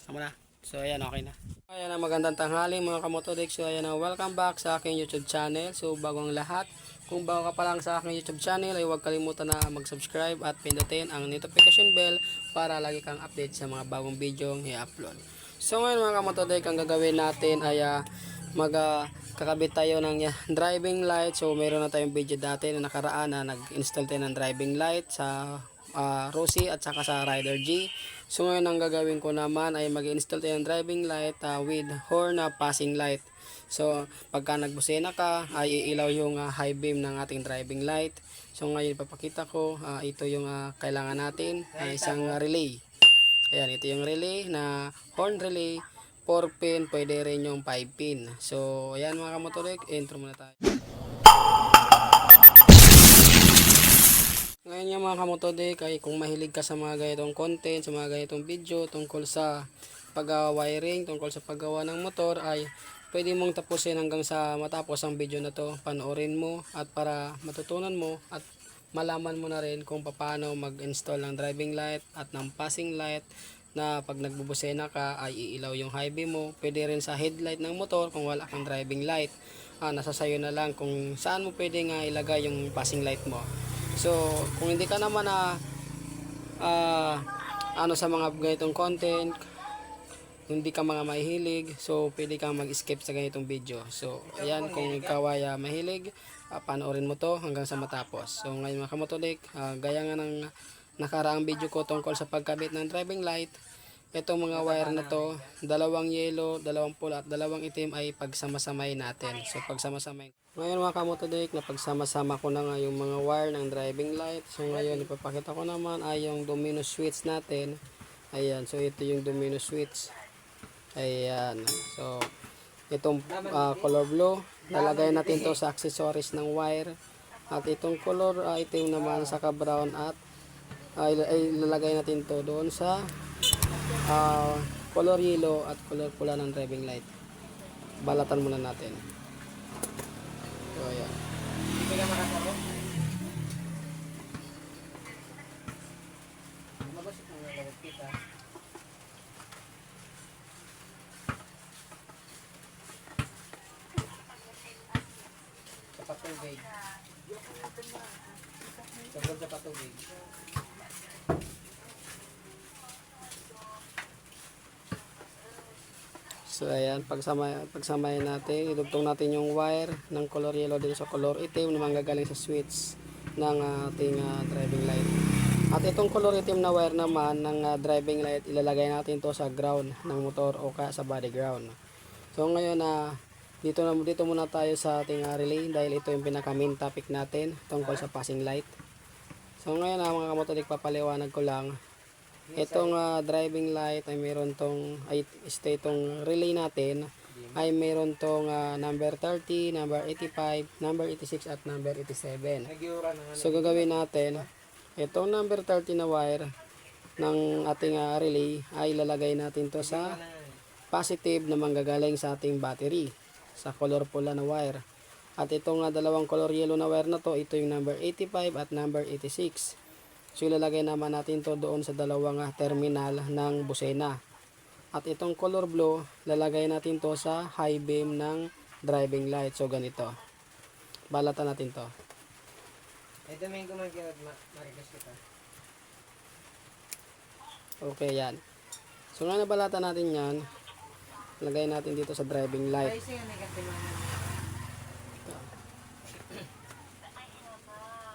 Tama na. So ayan, okay na. Ayan na, magandang tanghali mga kamotodik. So ayan na, welcome back sa aking YouTube channel. So bago ang lahat, kung bago ka pa lang sa aking YouTube channel ay huwag kalimutan na mag-subscribe at pindutin ang notification bell para lagi kang update sa mga bagong video i-upload. So ngayon mga kamotodik, ang gagawin natin ay kakabit tayo ng driving light. So meron na tayong video dati na nakaraan na nag-install tayo ng driving light sa Rosie at saka sa Rider G. So ngayon ang gagawin ko naman ay mag-install tayo ng driving light with horn na passing light. So pagka nagbusena ka ay iilaw yung high beam ng ating driving light. So ngayon ipapakita ko ito yung kailangan natin, isang relay. Ayan, ito yung relay na horn relay, 4 pin, pwede rin yung 5 pin. So ayan mga kamotorik, intro muna tayo. Ngayon nga mga kamotodik, ay kung mahilig ka sa mga ganitong content, sa mga ganitong video tungkol sa pag-wiring, tungkol sa paggawa ng motor, ay pwede mong tapusin hanggang sa matapos ang video na to. Panoorin mo at para matutunan mo at malaman mo na rin kung paano mag-install ng driving light at ng passing light na pag nagbubusena ka ay iilaw yung high beam mo. Pwede rin sa headlight ng motor kung wala kang driving light. Nasa sayo na lang kung saan mo pwede nga ilagay yung passing light mo. So, kung hindi ka naman sa mga ganitong content, hindi ka mga mahilig, so pwede kang mag-skip sa ganitong video. So, ayan, kung ikaw ay mahilig, panoorin mo to hanggang sa matapos. So, ngayon mga kamotodik, gaya nga ng nakaraang video ko tungkol sa pagkabit ng driving light, itong mga wire na to, dalawang yellow, dalawang pula at dalawang itim ay pagsama-samay natin. So pagsama-samay. Ngayon mga kamotodik, na pagsama-sama ko na nga yung mga wire ng driving light. So ngayon ipapakita ko naman ay yung domino switch natin. Ayan, so ito yung domino switch. Ayan. So itong color blue, lalagay natin to sa accessories ng wire. At itong color itim naman sa brown at ilalagay natin to doon sa color yellow at color pula ng driving light. Balatan muna natin. So ayan. Hindi ka makasaro? Mabasok na nalagay kita. Sa patubig. Sa patubig. So ayan, pagsamahin natin, idugtong natin yung wire ng color yellow dito sa color itim na manggagaling sa switch ng ating driving light. At itong color itim na wire naman ng driving light, ilalagay natin to sa ground ng motor o sa body ground. So ngayon dito muna tayo sa ating relay dahil ito yung pinaka main topic natin tungkol sa passing light. So ngayon mga kamotodik, papaliwanag ko lang. Itong driving light ay meron itong relay natin ay meron tong number 30, number 85, number 86 at number 87. So gagawin natin, itong number 30 na wire ng ating relay ay ilalagay natin to sa positive na manggagaling sa ating battery sa color pula na wire. At itong dalawang color yellow na wire na to, ito yung number 85 at number 86. So ilalagay naman natin to doon sa dalawang terminal ng busena. At itong color blue, lalagay natin to sa high beam ng driving light. So ganito. Balatan natin to. Ito may marigas kita. Okay, yan. So nga nabalatan natin yan, lagay natin dito sa driving light.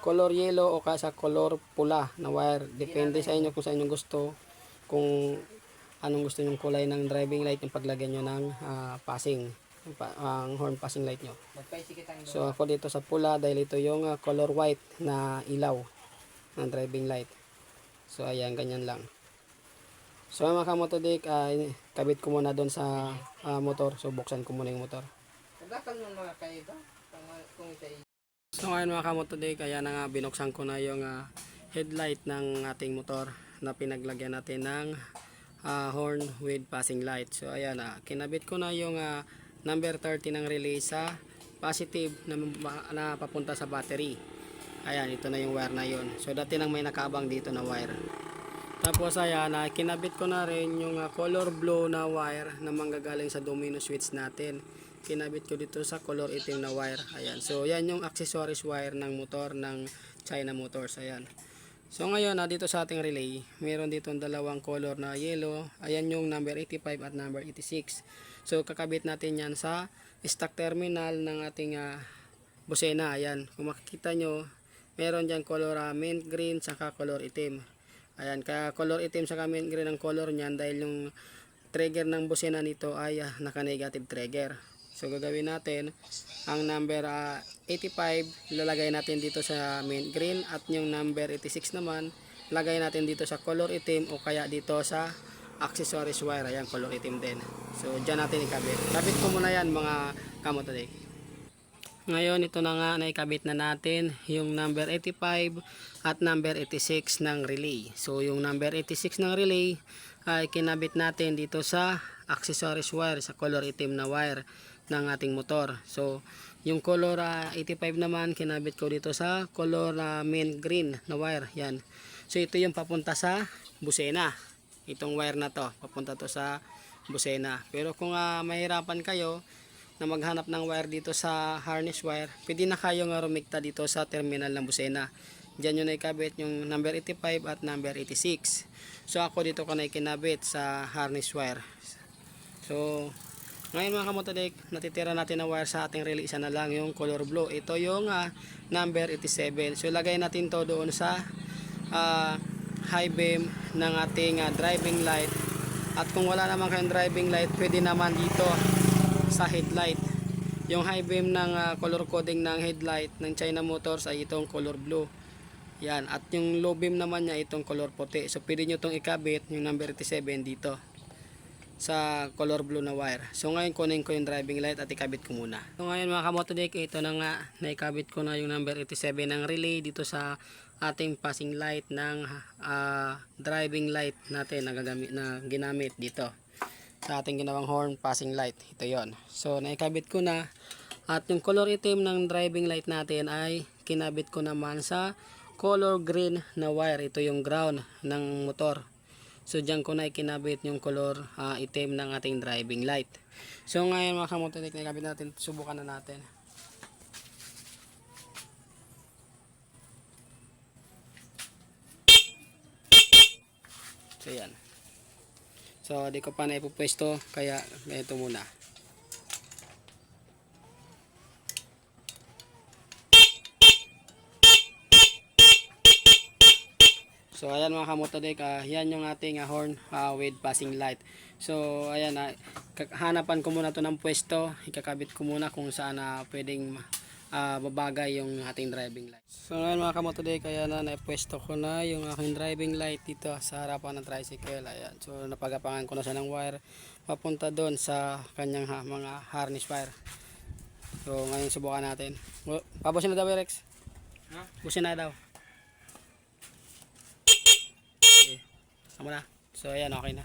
Color yellow o sa color pula na wire. Depende sa inyo kung sa inyong gusto, kung anong gusto nyong kulay ng driving light yung paglagyan nyo ng passing, ang horn passing light nyo. So ako dito sa pula dahil ito yung color white na ilaw ng driving light. So ayan, ganyan lang. So mga kamotodik, kabit ko muna doon sa motor. So buksan ko muna yung motor. Pagkakal mo mga kayo ito? Kung ito So ngayon mga kamotodik, kaya na nga binuksan ko na yung headlight ng ating motor na pinaglagyan natin ng horn with passing light. So ayan, kinabit ko na yung number 30 ng relay sa positive na papunta sa battery. Ayan, ito na yung wire na yun. So dati nang may nakaabang dito na wire. Tapos ayan, kinabit ko na rin yung color blue na wire na manggagaling sa domino switch natin. Kinabit ko dito sa color itim na wire. Ayan. So yan yung accessories wire ng motor ng China Motors. Ayan. So ngayon, dito sa ating relay, meron dito dalawang color na yellow. Ayan yung number 85 at number 86. So kakabit natin yan sa stock terminal ng ating busena. Ayan. Kung makikita nyo, meron dyan color mint green saka color itim. Ayan, kaya color itim sa mint green ang color niyan dahil yung trigger ng busina nito ay naka-negative trigger. So gagawin natin ang number 85 lalagay natin dito sa mint green at yung number 86 naman lagay natin dito sa color itim o kaya dito sa accessories wire. Ayan, color itim din. So dyan natin ikabit. Kabit ko muna yan mga kamotodik. Ngayon ito na nga, naikabit na natin yung number 85 at number 86 ng relay. So yung number 86 ng relay ay kinabit natin dito sa accessories wire, sa color itim na wire ng ating motor. So yung color 85 naman kinabit ko dito sa color mint green na wire. Yan. So ito yung papunta sa busena. Itong wire na to papunta to sa busena. Pero kung mahirapan kayo na maghanap ng wire dito sa harness wire, pwede na kayo nga rumikta dito sa terminal ng busena. Diyan yung naikabit yung number 85 at number 86. So ako dito ko na ikinabit sa harness wire. So ngayon mga kamotodik, natitira natin na wire sa ating relay, isa na lang yung color blue. Ito yung number 87. So lagay natin to doon sa high beam ng ating driving light. At kung wala naman kayong driving light, pwede naman dito sa headlight. Yung high beam ng color coding ng headlight ng China Motors ay itong color blue. Yan. At yung low beam naman niya itong color puti. So pwede nyo itong ikabit yung number 87 dito sa color blue na wire. So ngayon kunin ko yung driving light at ikabit ko muna. So ngayon mga kamotodik, ito na nga, naikabit ko na yung number 87 ng relay dito sa ating passing light ng driving light natin na ginamit dito sa ating ginawang horn passing light. Ito yon. So naikabit ko na at yung color itim ng driving light natin ay kinabit ko naman sa color green na wire. Ito yung ground ng motor. So dyan ko na ikinabit yung color itim ng ating driving light. So ngayon mga kamotodik, naikabit natin, subukan na natin. So yan. So di ko pa na ipupwesto kaya ito muna. So ayan mga kamotodik, yan yung ating horn with passing light. So ayan, hanapan ko muna to ng pwesto, ikakabit ko muna kung saan pwedeng babagay yung ating driving light. So ngayon mga kamotodik, ayan naipwesto ko na yung aking driving light dito sa harapan ng tricycle. Ayan, so napagapangan ko na siya ng wire papunta doon sa kanyang mga harness wire. So ngayon subukan natin. Pabusin na daw, Rex. Busin na daw. Okay. Tama na. So ayan, okay na.